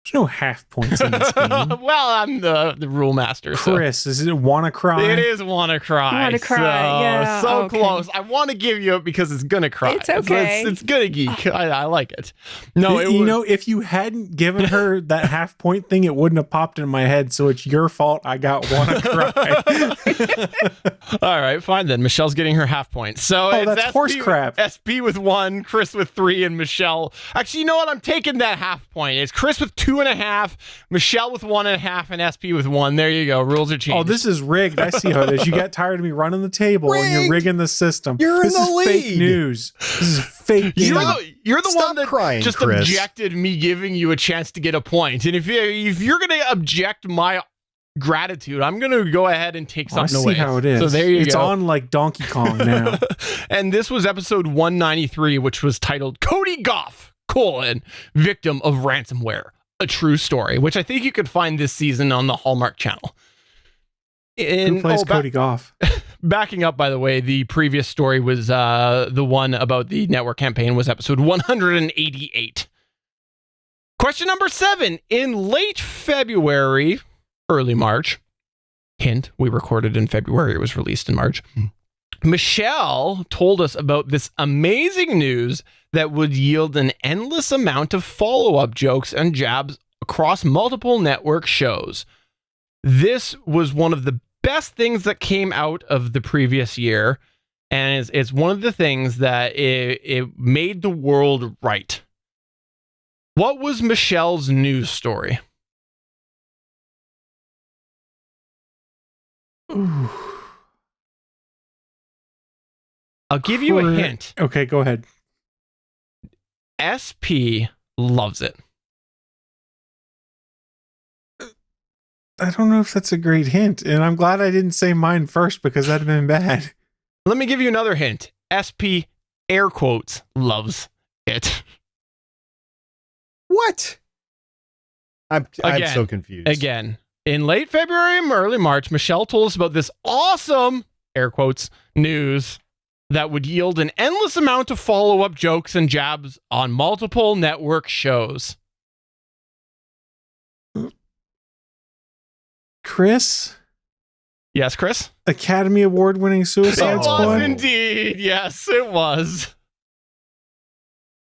There's no half points in this game. Well, I'm the rule master. Chris, is it Wanna Cry? It is Wanna Cry. Wanna Cry, So, yeah, so okay. close. I want to give you it because it's Gonna Cry. It's okay. It's GonnaGeek. I like it. No, it you was, know, if you hadn't given her that half point thing, it wouldn't have popped in my head. So it's your fault. I got Wanna Cry. All right, fine then. Michelle's getting her half point. So Oh, it's that's horse crap. SP with 1, Chris with 3, and Michelle. Actually, you know what? I'm taking that half point. It's Chris with 2.5, Michelle with 1.5, and SP with 1. There you go. Rules are changed. Oh, this is rigged. I see how it is. You got tired of me running the table and you're Rigged? rigging the system. You're in this the is fake lead. news. This is fake You're news. the Stop one that crying, just Chris. objected me giving you a chance to get a point. And if you're going to object my gratitude, I'm going to go ahead and take Oh, I something see away. how it is. So there you it's go. on like Donkey Kong now. And this was episode 193, which was titled Cody Goff, victim of ransomware, a true story, which I think you could find this season on the Hallmark Channel. Who plays Cody Goff? Backing up, by the way, the previous story was the one about the network campaign was episode 188. Question number 7. In late February, early March, hint, we recorded in February, it was released in March, Michelle told us about this amazing news that would yield an endless amount of follow-up jokes and jabs across multiple network shows. This was one of the best things that came out of the previous year, and it's one of the things that it made the world right. What was Michelle's news story? Ooh. I'll give you a hint. Okay, go ahead. SP loves it. I don't know if that's a great hint, and I'm glad I didn't say mine first because that'd have been bad. Let me give you another hint. SP, air quotes, loves it. What? I'm so confused. Again, in late February and early March, Michelle told us about this awesome, air quotes, news that would yield an endless amount of follow-up jokes and jabs on multiple network shows. Chris? Yes, Chris? Academy Award winning Suicide It Squad? was indeed. Yes, it was.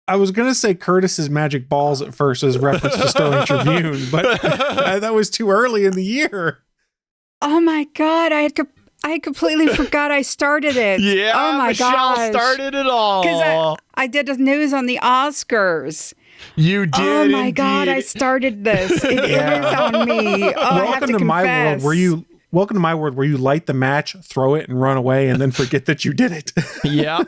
I was going to say Curtis's Magic Balls at first as reference to Sterling Tribune, but that was too early in the year. Oh my God. I completely forgot I started it. Yeah, oh my Michelle gosh. started it all. Because I did the news on the Oscars. You did. Oh my indeed. God, I started this. It is on me. Oh, I have to confess. Welcome to my world where you light the match, throw it, and run away, and then forget that you did it. Yeah.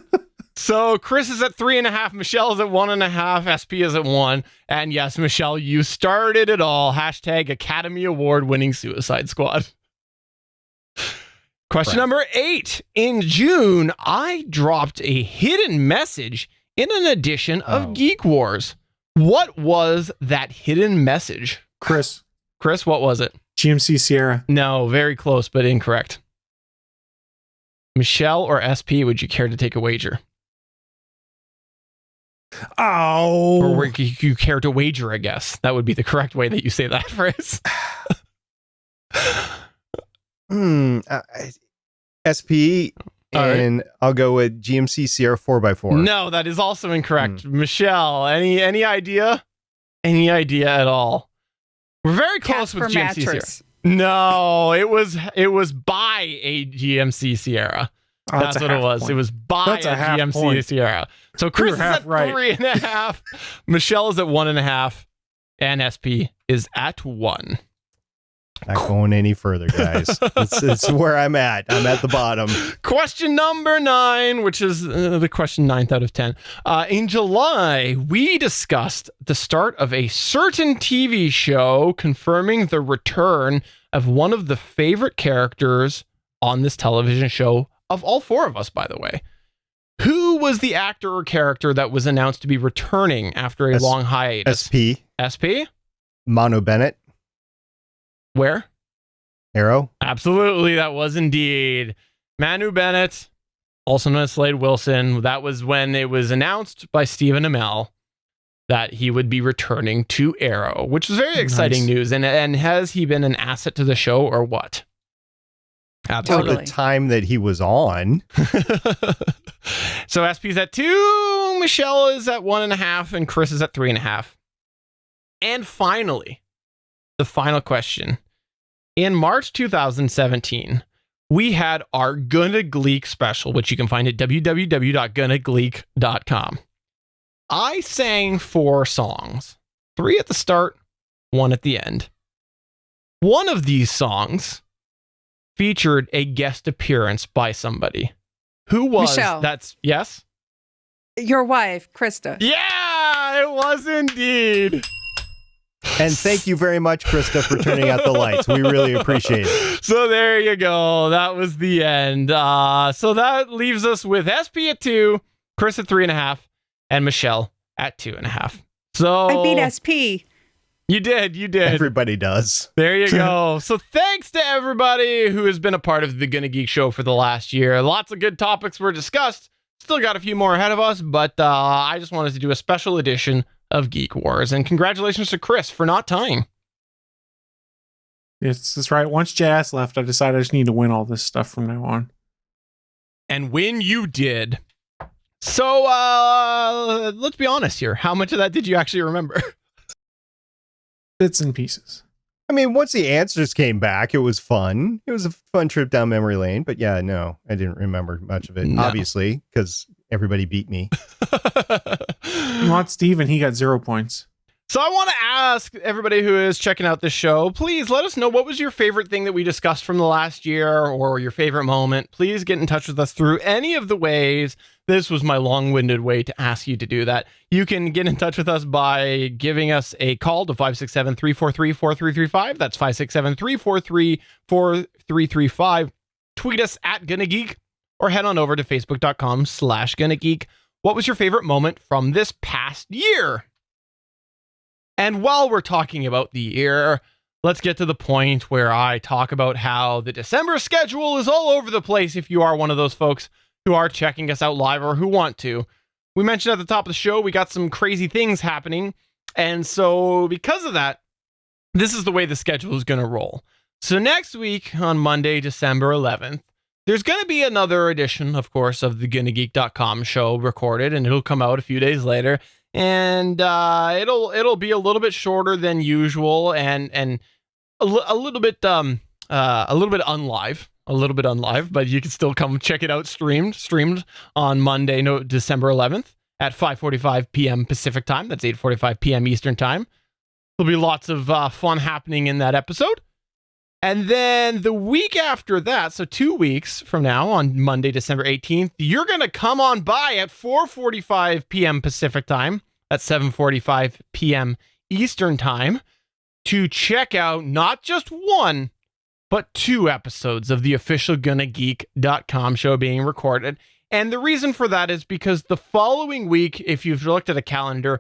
So Chris is at 3.5, Michelle is at 1.5, SP is at 1, and yes, Michelle, you started it all. Hashtag Academy Award winning Suicide Squad. Question number 8. In June, I dropped a hidden message in an edition of Geek Wars. What was that hidden message? Chris, what was it? GMC Sierra. No, very close, but incorrect. Michelle or SP, would you care to take a wager? Oh. Or would you care to wager, I guess? That would be the correct way that you say that phrase. SP, and I'll go with GMC Sierra 4x4. No, that is also incorrect. Michelle, any idea? Any idea at all? We're very close with GMC Sierra. No, it was by a GMC Sierra. That's what it was. Point. It was by a GMC point. Sierra. So Chris is at right. 3.5. Michelle is at 1.5. And SP is at 1. Not going any further, guys. It's where I'm at. I'm at the bottom. Question number 9, which is the question 9th out of 10. In July, we discussed the start of a certain TV show confirming the return of one of the favorite characters on this television show of all 4 of us, by the way. Who was the actor or character that was announced to be returning after a long hiatus? SP? Mono Bennett. Where? Arrow. Absolutely, that was indeed Manu Bennett, also known as Slade Wilson. That was when it was announced by Stephen Amell that he would be returning to Arrow, which was very exciting news. And has he been an asset to the show or what? Absolutely. For the time that he was on. So SP's at 2, Michelle is at 1.5, and Chris is at 3.5. And finally, the final question. In March 2017, we had our GonnaGeek special, which you can find at www.GonnaGeek.com. I sang 4 songs, 3 at the start, 1 at the end. One of these songs featured a guest appearance by somebody. Who was Michelle. Yes? Your wife, Krista. Yeah, it was indeed. And thank you very much, Krista, for turning out the lights. We really appreciate it. So there you go. That was the end. So that leaves us with SP at 2, Chris at 3.5, and Michelle at 2.5. So I beat SP. You did. Everybody does. There you go. So thanks to everybody who has been a part of the GonnaGeek show for the last year. Lots of good topics were discussed. Still got a few more ahead of us, but I just wanted to do a special edition of Geek Wars. And congratulations to Chris for not tying. Yes, that's right. Once Jazz left, I decided I just need to win all this stuff from now on. And when you did. So let's be honest here. How much of that did you actually remember? Bits and pieces. I mean, once the answers came back, it was fun. It was a fun trip down memory lane. But yeah, no, I didn't remember much of it, obviously, because everybody beat me. Not Steven, he got 0 points. So I want to ask everybody who is checking out this show, please let us know what was your favorite thing that we discussed from the last year or your favorite moment. Please get in touch with us through any of the ways. This was my long-winded way to ask you to do that. You can get in touch with us by giving us a call to 567-343-4335. That's 567-343-4335. Tweet us at GonnaGeek or head on over to facebook.com/GonnaGeek. What was your favorite moment from this past year? And while we're talking about the year, let's get to the point where I talk about how the December schedule is all over the place if you are one of those folks who are checking us out live or who want to. We mentioned at the top of the show, we got some crazy things happening. And so because of that, this is the way the schedule is going to roll. So next week on Monday, December 11th, there's going to be another edition, of course, of the GonnaGeek.com show recorded, and it'll come out a few days later. And it'll be a little bit shorter than usual, and a little bit unlive, but you can still come check it out streamed on Monday, December 11th at 5:45 p.m. Pacific time. That's 8:45 p.m. Eastern time. There'll be lots of fun happening in that episode. And then the week after that, so 2 weeks from now, on Monday, December 18th, you're going to come on by at 4:45 p.m. Pacific time. That's 7:45 p.m. Eastern time to check out not just one, but 2 episodes of the official GonnaGeek.com show being recorded. And the reason for that is because the following week, if you've looked at a calendar,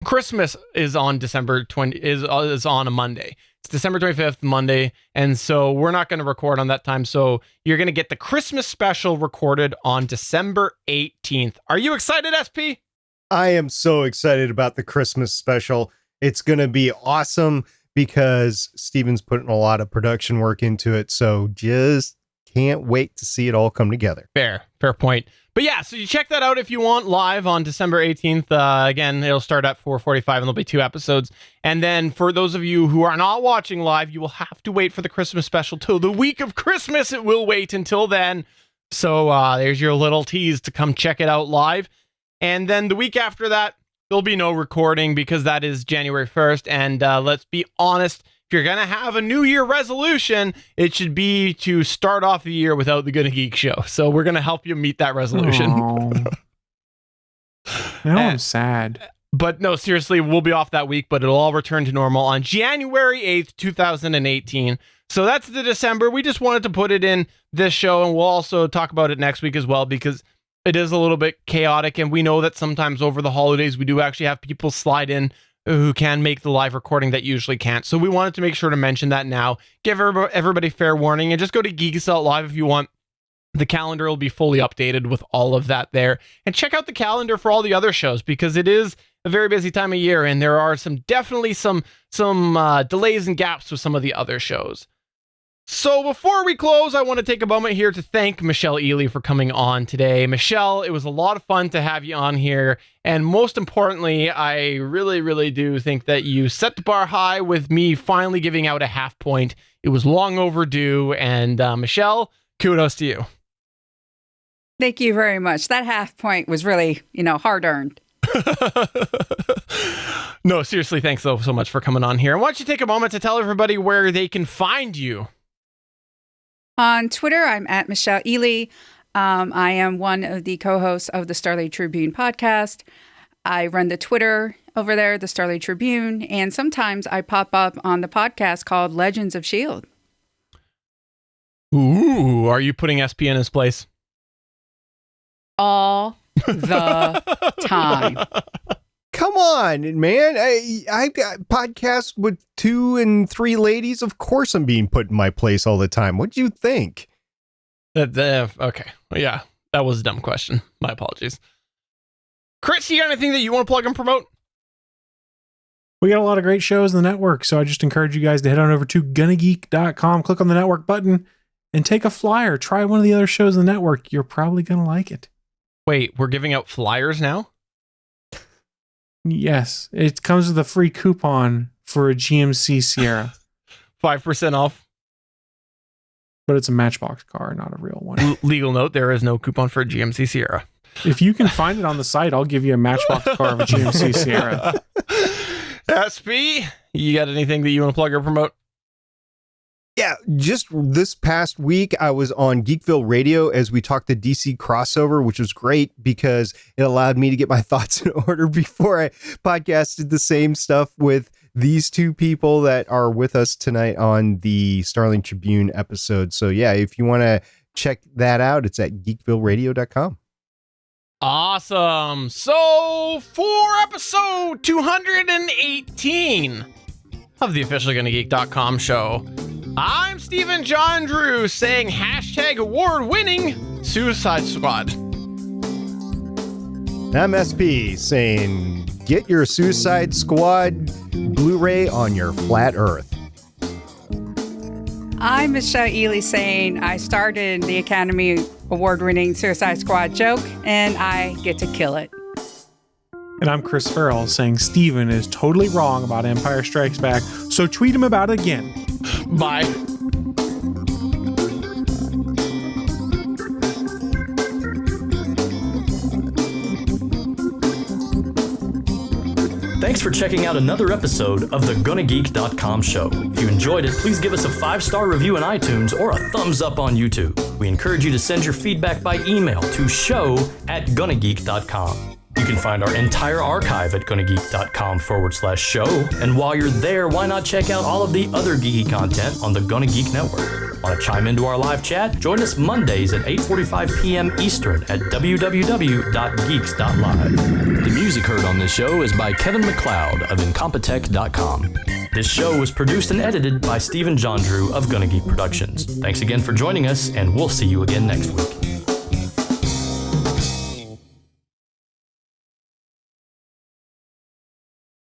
Christmas is on December 20 is on a Monday. It's December 25th, Monday, and so we're not going to record on that time. So you're going to get the Christmas special recorded on December 18th. Are you excited, SP? I am so excited about the Christmas special. It's going to be awesome because Steven's putting a lot of production work into it. So just can't wait to see it all come together. Fair point. But yeah, so you check that out if you want live on December 18th. Again, it'll start at 4:45 and there'll be 2 episodes. And then for those of you who are not watching live, you will have to wait for the Christmas special till the week of Christmas. It will wait until then. So there's your little tease to come check it out live. And then the week after that, there'll be no recording because that is January 1st. And let's be honest, if you're going to have a New Year resolution, it should be to start off the year without the GonnaGeek show. So we're going to help you meet that resolution. Now I'm sad. But no, seriously, we'll be off that week, but it'll all return to normal on January 8th, 2018. So that's the December. We just wanted to put it in this show, and we'll also talk about it next week as well because it is a little bit chaotic, and we know that sometimes over the holidays we do actually have people slide in who can make the live recording that usually can't. So we wanted to make sure to mention that now, give everybody fair warning, and just go to Geek Out Live if you want. The calendar will be fully updated with all of that there. And check out the calendar for all the other shows because it is a very busy time of year, and there are definitely some delays and gaps with some of the other shows. So before we close, I want to take a moment here to thank Michelle Ealey for coming on today. Michelle, it was a lot of fun to have you on here. And most importantly, I really, really do think that you set the bar high with me finally giving out a half point. It was long overdue. And Michelle, kudos to you. Thank you very much. That half point was really, hard earned. No, seriously, thanks so much for coming on here. And why don't you take a moment to tell everybody where they can find you? On Twitter, I'm at Michelle Ealey. I am one of the co-hosts of the Starlight Tribune podcast. I run the Twitter over there, the Starlight Tribune, and sometimes I pop up on the podcast called Legends of S.H.I.E.L.D. Ooh, are you putting SP in his place? All the time. Come on, man. I got podcasts with 2 and 3 ladies. Of course I'm being put in my place all the time. What do you think? Okay. Well, yeah, that was a dumb question. My apologies. Chris, you got anything that you want to plug and promote? We got a lot of great shows on the network, so I just encourage you guys to head on over to GonnaGeek.com, click on the network button, and take a flyer. Try one of the other shows on the network. You're probably going to like it. Wait, we're giving out flyers now? Yes, it comes with a free coupon for a GMC Sierra. 5% off. But it's a Matchbox car, not a real one. Legal note, there is no coupon for a GMC Sierra. If you can find it on the site, I'll give you a Matchbox car of a GMC Sierra. SP, you got anything that you want to plug or promote? Yeah, just this past week, I was on Geekville Radio as we talked the DC crossover, which was great because it allowed me to get my thoughts in order before I podcasted the same stuff with these two people that are with us tonight on the Starling Tribune episode. So yeah, if you want to check that out, it's at geekvilleradio.com. Awesome. So for episode 218 of the official GonnaGeek.com show, I'm Stephen John Drew saying hashtag award-winning Suicide Squad. I'm SP saying get your Suicide Squad Blu-ray on your flat Earth. I'm Michelle Ealey saying I starred in the Academy Award-winning Suicide Squad joke, and I get to kill it. And I'm Chris Farrell saying Steven is totally wrong about Empire Strikes Back, so tweet him about it again. Bye. Thanks for checking out another episode of the GonnaGeek.com show. If you enjoyed it, please give us a 5-star review in iTunes or a thumbs up on YouTube. We encourage you to send your feedback by email to show@GonnaGeek.com. You can find our entire archive at GonnaGeek.com/show. And while you're there, why not check out all of the other geeky content on the GonnaGeek Network? Want to chime into our live chat? Join us Mondays at 8:45 p.m. Eastern at www.geeks.live. The music heard on this show is by Kevin MacLeod of Incompetech.com. This show was produced and edited by Stephen John Drew of GonnaGeek Productions. Thanks again for joining us, and we'll see you again next week.